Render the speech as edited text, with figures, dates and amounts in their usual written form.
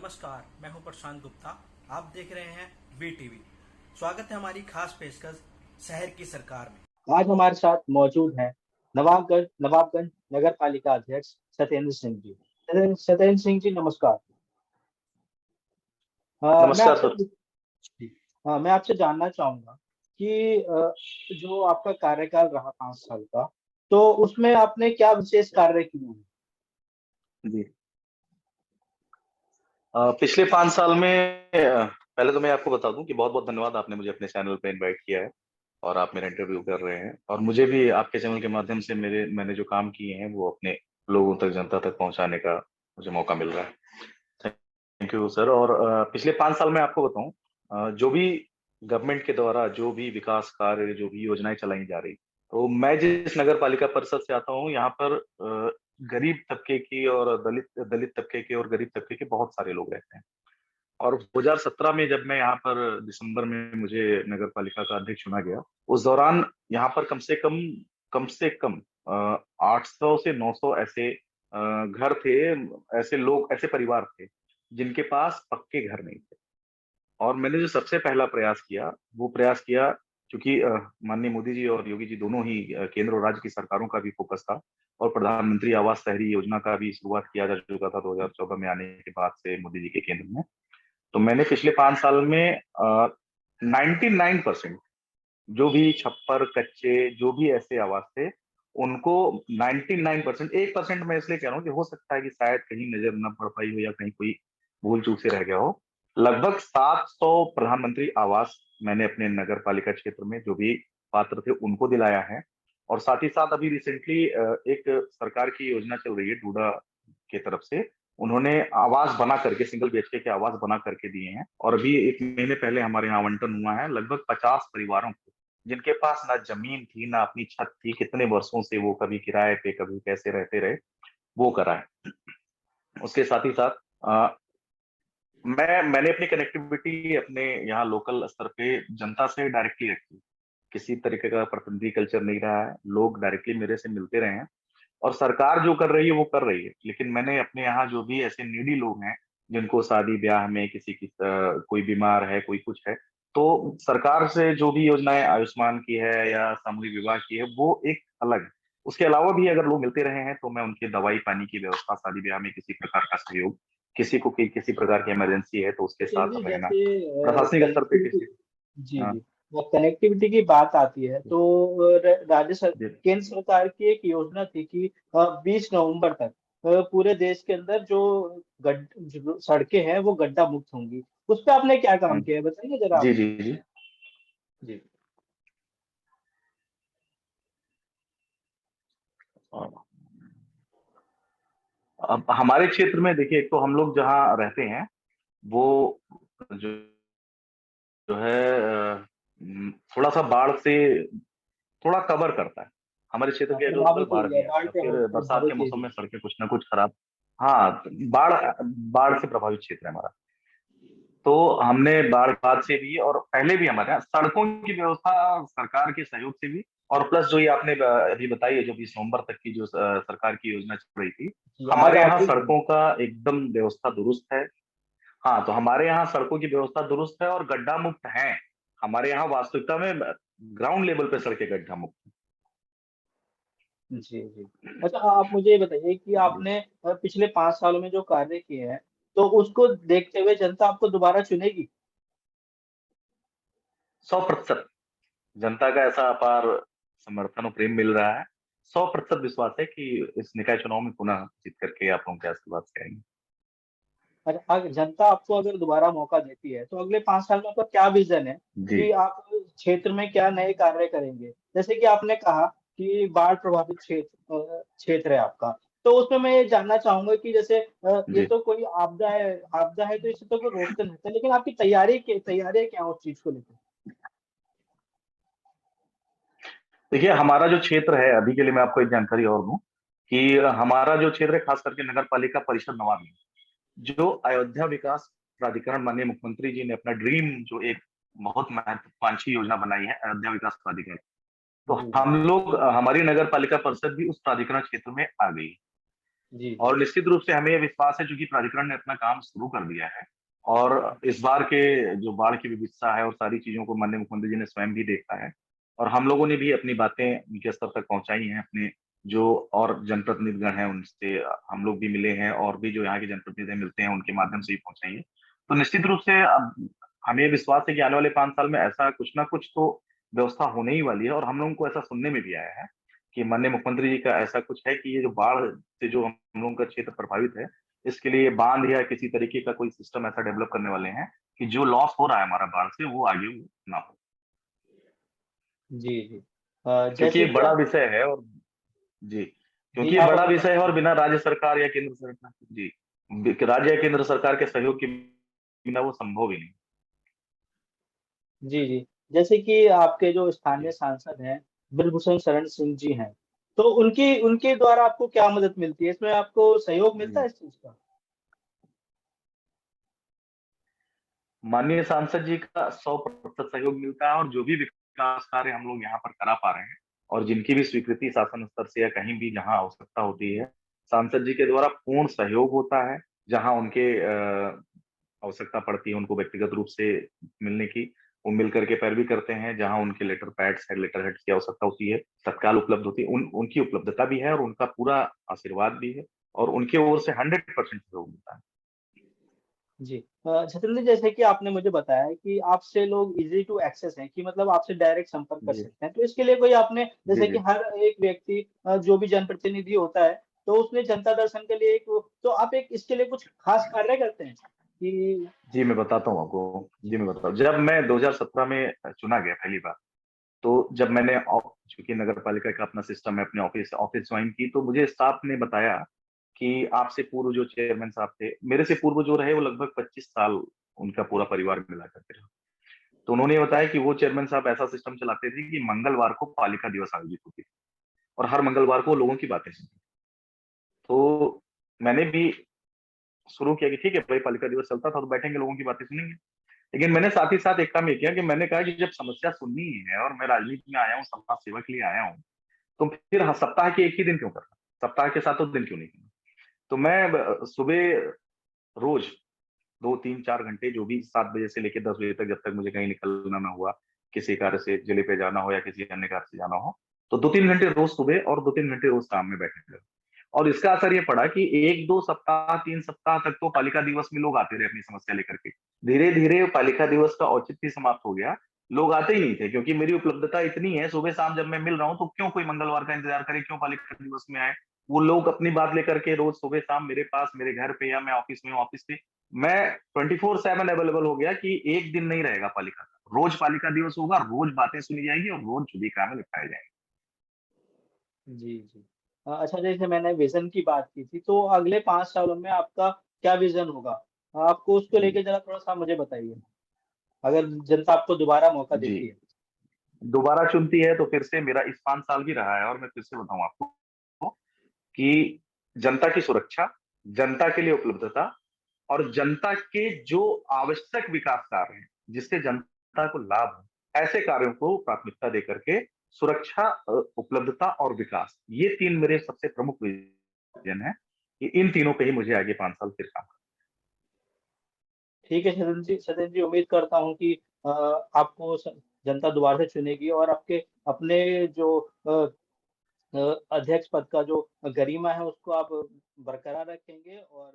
नमस्कार, मैं हूं प्रशांत गुप्ता। आप देख रहे हैं वी टीवी। स्वागत है हमारी खास पेशकश शहर की सरकार में। आज हमारे साथ मौजूद हैं नवाबगंज नवाबगंज नगर पालिका अध्यक्ष सत्येंद्र सिंह जी। सत्येंद्र सिंह जी, नमस्कार। मैं नमस्कार आपसे सर। जी, मैं आपसे जानना चाहूंगा कि जो आपका कार्यकाल रहा 5 साल का, तो उसमें आपने क्या विशेष कार्य किए हैं? जी। पिछले 5 साल में पहले तो मैं आपको बता दूं कि बहुत-बहुत धन्यवाद, आपने मुझे अपने चैनल पे इनवाइट किया है और आप मेरा इंटरव्यू कर रहे हैं और मुझे भी आपके चैनल के माध्यम से मैंने जो काम किए हैं वो अपने लोगों तक, जनता तक पहुंचाने का मुझे मौका मिल रहा है। Thank you sir. और पिछले 5 साल में आपको बताऊं, जो भी गवर्नमेंट के द्वारा जो भी विकास कार्य, जो भी योजनाएं चलाई जा रही, तो मैं जिस नगर पालिका परिषद से आता हूँ, यहाँ पर गरीब तबके की और दलित दलित तबके के और गरीब तबके के बहुत सारे लोग रहते हैं। और 2017 में जब मैं यहाँ पर दिसंबर में मुझे नगर पालिका का अध्यक्ष चुना गया, उस दौरान यहाँ पर कम से कम 800 से 900 ऐसे घर थे, ऐसे लोग, ऐसे परिवार थे जिनके पास पक्के घर नहीं थे। और मैंने जो सबसे पहला प्रयास किया, वो प्रयास किया, क्योंकि माननीय मोदी जी और योगी जी दोनों ही केंद्र और राज्य की सरकारों का भी फोकस था और प्रधानमंत्री आवास शहरी योजना का भी शुरुआत किया जा चुका था 2014 में आने के बाद से मोदी जी के केंद्र में। तो मैंने पिछले 5 साल में 99% जो भी छप्पर, कच्चे, जो भी ऐसे आवास थे, उनको 99%, 1% मैं इसलिए कह रहा हूँ कि हो सकता है कि शायद कहीं नज़र ना पड़ पाई हो या कहीं कोई भूल-चूक से रह गया हो। लगभग 700 प्रधानमंत्री आवास मैंने अपने नगर पालिका क्षेत्र में जो भी पात्र थे, उनको दिलाया है। और साथ ही साथ अभी रिसेंटली एक सरकार की योजना चल रही है डूडा की तरफ से, उन्होंने आवास बना करके, सिंगल बीएचके के आवास बना करके दिए हैं। और अभी 1 महीने पहले हमारे यहाँ आवंटन हुआ है लगभग 50 परिवारों को, जिनके पास ना जमीन थी, ना अपनी छत थी, कितने वर्षों से वो कभी किराए पे, कभी कैसे रहते रहे, वो करा है। उसके साथ ही साथ मैंने अपनी कनेक्टिविटी अपने यहाँ लोकल स्तर पे जनता से डायरेक्टली रखी। किसी तरीके का प्रतिनिधि कल्चर नहीं रहा है, लोग डायरेक्टली मेरे से मिलते रहे हैं और सरकार जो कर रही है वो कर रही है। लेकिन मैंने अपने यहाँ जो भी ऐसे नीडी लोग हैं, जिनको शादी-ब्याह में किसी की कोई बीमार है, कोई कुछ है, तो सरकार से जो भी योजनाएँ आयुष्मान की है या सामूहिक विवाह की है, वो एक अलग है। उसके अलावा भी अगर लोग मिलते रहे हैं, तो मैं उनके दवाई-पानी की व्यवस्था, शादी-ब्याह में किसी प्रकार का सहयोग, किसी को किसी प्रकार की इमरजेंसी है, तो उसके साथ जी, रहना, जैसे प्रशासनिक स्तर पे कनेक्टिविटी किसी। जी, हाँ, जी। वो कनेक्टिविटी की बात आती है तो जी, केंद्र सरकार की एक योजना थी कि 20 नवंबर तक पूरे देश के अंदर जो सड़कें हैं वो गड्ढा मुक्त होंगी। उस पे आपने क्या काम हुँ। किया है बताएंगे ज़रा जी, आप? जी, जी। जी। अब हमारे क्षेत्र में देखिए, एक तो हम लोग जहाँ रहते हैं, वो जो जो है थोड़ा-सा बाढ़ से थोड़ा कवर करता है। हमारे क्षेत्र हाँ, के अगल-बगल प्रभावित बाढ़ एरिया भी है, बाढ़ आती है, के फिर बरसात के प्रभावित मौसम एरिया। में सड़कें कुछ ना कुछ खराब। हाँ, बाढ़ बाढ़ से प्रभावित क्षेत्र है हमारा। तो हमने बाढ़ बाद से भी और पहले भी हमारे यहाँ सड़कों की व्यवस्था सरकार के सहयोग से भी, और प्लस जो ये आपने अभी बताई है, जो 20 नवंबर तक की जो सरकार की योजना चल रही थी, जी, आज हमारे यहाँ आखिरी दिन सड़कों का एकदम व्यवस्था दुरुस्त है। हाँ, तो हमारे यहाँ सड़कों की व्यवस्था दुरुस्त है और गड्ढा मुक्त है। हमारे यहाँ वास्तविकता में ग्राउंड लेवल पे सड़कें गड्ढा मुक्त है। जी, जी। अच्छा, आप मुझे ये बताइए कि हैं। जी। आपने पिछले 5 सालों में जो कार्य किए हैं, तो उसको देखते हुए जनता आपको दोबारा चुनेगी? 100% जनता का ऐसा अपार समर्थन और प्रेम मिल रहा है। 100% विश्वास है कि इस निकाय चुनाव में पुनः जीत करके आप लोगों के आशीर्वाद से आएँगे। अच्छा, अगर जनता आपको अगर दोबारा मौका देती है, तो अगले 5 साल में आपका क्या विज़न है जी। कि आप क्षेत्र में क्या नए कार्य करेंगे? जैसे कि आपने कहा कि बाढ़ प्रभावित क्षेत्र है आपका, तो उसमें मैं ये जानना चाहूँगा कि जैसे ये जी। तो कोई आपदा है तो इसे तो कोई रोक तो नहीं सकता, लेकिन आपकी तैयारियाँ क्या हैं उस चीज़ को लेकर? देखिए, हमारा जो क्षेत्र है, अभी के लिए मैं आपको एक जानकारी और दूँ कि हमारा जो क्षेत्र है, खास करके नगर पालिका परिषद नवादा, जो अयोध्या विकास प्राधिकरण, माननीय मुख्यमंत्री जी ने अपना ड्रीम जो एक बहुत महत्वाकांक्षी योजना बनाई है, अयोध्या विकास प्राधिकरण। तो जी, हम लोग हमारी नगर पालिका परिषद भी उस प्राधिकरण क्षेत्र में आ गई। जी, जी। और निश्चित रूप से हमें ये विश्वास है, चूंकि प्राधिकरण ने अपना काम शुरू कर दिया है और इस बार के जो बाढ़ की विविधता है और सारी चीजों को माननीय मुख्यमंत्री जी ने स्वयं भी देखा है और हम लोगों ने भी अपनी बातें उनके स्तर तक पहुंचाई हैं। अपने जो और जनप्रतिनिधिगण हैं उनसे हम लोग भी मिले हैं और भी जो यहाँ के जनप्रतिनिधि मिलते हैं उनके माध्यम से भी पहुंचाई है। तो निश्चित रूप से अब हमें विश्वास है कि आने वाले 5 साल में ऐसा कुछ ना कुछ तो व्यवस्था होने ही वाली है और हम लोगों को ऐसा सुनने में भी आया है कि माननीय मुख्यमंत्री जी का ऐसा कुछ है कि ये जो बाढ़ से जो हम लोगों का क्षेत्र प्रभावित है, इसके लिए बांध या किसी तरीके का कोई सिस्टम ऐसा डेवलप करने वाले हैं कि जो लॉस हो रहा है हमारा बाढ़ से वो आगे ना हो। जी, जी। क्योंकि ये जैसे कि बड़ा आप विषय है और जी, जी, क्योंकि ये आप बड़ा अपना विषय है कहना और चाहें? बिना राज्य सरकार या केंद्र सरकार जी, राज्य या केंद्र सरकार के सहयोग के बिना वो संभव ही नहीं। जी, जी। जैसे कि आपके जो स्थानीय जी। सांसद हैं, बिल्भूषण शरण सिंह जी हैं, तो उनकी उनके द्वारा आपको क्या मदद मिलती है? इसमें आपको सहयोग मिलता जी। है इस चीज़ का? माननीय सांसद जी का 100% सहयोग मिलता है और जो भी विकास कार्य हम लोग यहाँ पर करा पा रहे हैं और जिनकी भी स्वीकृति शासन स्तर से या कहीं भी जहाँ आवश्यकता होती है, सांसद जी के द्वारा पूर्ण सहयोग होता है। जहाँ उनके आवश्यकता पड़ती है उनको व्यक्तिगत रूप से मिलने की, वो मिल करके पैरवी करते हैं। जहाँ उनके लेटर पैड्स है, लेटर हेड्स की आवश्यकता होती है, तत्काल उपलब्ध होती है। उनकी उपलब्धता भी है और उनका पूरा आशीर्वाद भी है और उनकी ओर से 100% सहयोग मिलता है। जी। छतरपुर जी, जैसे कि आपने मुझे बताया कि आपसे लोग ईज़ी टू एक्सेस हैं कि मतलब आपसे डायरेक्ट संपर्क कर जी, सकते हैं। तो इसके लिए कोई आपने जी, जैसे कि जी। हर एक व्यक्ति जो भी जनप्रतिनिधि होता है, तो उसने जनता दर्शन के लिए एक तो आप एक इसके लिए कुछ खास कार्य करते हैं? कि जी, मैं बताता हूँ आपको। जी, मैं बताता हूँ। जब मैं 2017 में चुना गया पहली बार, तो जब मैंने चूँकि नगर पालिका का अपना सिस्टम है, अपने ऑफ़िस ऑफ़िस ज्वाइन की, तो मुझे स्टाफ ने बताया कि आपसे पूर्व जो चेयरमैन साहब थे, मेरे से पूर्व जो रहे वो लगभग 25 साल उनका पूरा परिवार मिला करके रहा। तो उन्होंने ये बताया कि वो चेयरमैन साहब ऐसा सिस्टम चलाते थे कि मंगलवार को पालिका दिवस आयोजित होती थी और हर मंगलवार को लोगों की बातें सुनते। तो मैंने भी शुरू किया कि ठीक है भाई, पालिका दिवस चलता था तो बैठेंगे, लोगों की बातें सुनेंगे। लेकिन मैंने साथ ही साथ एक काम ये किया कि मैंने कहा कि जब समस्या सुननी ही है और मैं राजनीति में आया हूँ, समाज सेवा के लिए आया हूँ, तो फिर सप्ताह के एक ही दिन क्यों करना? सप्ताह के सातों दिन क्यों नहीं करना? तो मैं सुबह रोज 2, 3, 4 घंटे जो भी 7 बजे से लेके 10 बजे तक जब तक मुझे कहीं निकलना ना हुआ, किसी कार्य से जिले पे जाना हो या किसी अन्य कार्य से जाना हो, तो 2-3 घंटे रोज सुबह और 2-3 घंटे रोज शाम में बैठने लगा। और इसका असर ये पड़ा कि 1-2 सप्ताह, 3 सप्ताह तक तो पालिका दिवस में लोग आते रहे अपनी समस्या लेकर के। धीरे-धीरे पालिका दिवस का औचित्य समाप्त हो गया। लोग आते ही नहीं थे क्योंकि मेरी उपलब्धता इतनी है, सुबह-शाम जब मैं मिल रहा हूँ, तो क्यों कोई मंगलवार का इंतजार करे, क्यों पालिका दिवस में आए? वो लोग अपनी बात लेकर के रोज सुबह-शाम मेरे पास, मेरे घर पे या मैं ऑफिस में हूँ, ऑफिस पे मैं 24/7 अवेलेबल हो गया कि एक दिन नहीं रहेगा पालिका का। रोज पालिका दिवस होगा, रोज बातें सुनी जाएगी और रोज जो भी काम है निपटाए जाएंगे। जी, जी। अच्छा, जैसे मैंने विज़न की बात की थी, तो अगले 5 सालों में आपका क्या विज़न होगा? आपको उसको जी, लेके ज़रा थोड़ा-सा मुझे बताइए, अगर जनता आपको दोबारा मौका जी। देती है। दोबारा चुनती है तो फिर से मेरा इस 5 साल भी रहा है और मैं फिर से बताऊँ आपको कि जनता की सुरक्षा, जनता के लिए उपलब्धता और जनता के जो आवश्यक विकास कार्य हैं, जिससे जनता को लाभ हो, ऐसे कार्यों को प्राथमिकता देकर के सुरक्षा, उपलब्धता और विकास, ये 3 मेरे सबसे प्रमुख विज़न हैं कि इन तीनों पे ही मुझे आगे 5 साल फिर काम ठीक है सचिन जी, उम्मीद करता हूँ कि आपको जनता दोबारा से चुनेगी और आपके अपने जो अध्यक्ष पद का जो गरिमा है उसको आप बरकरार रखेंगे और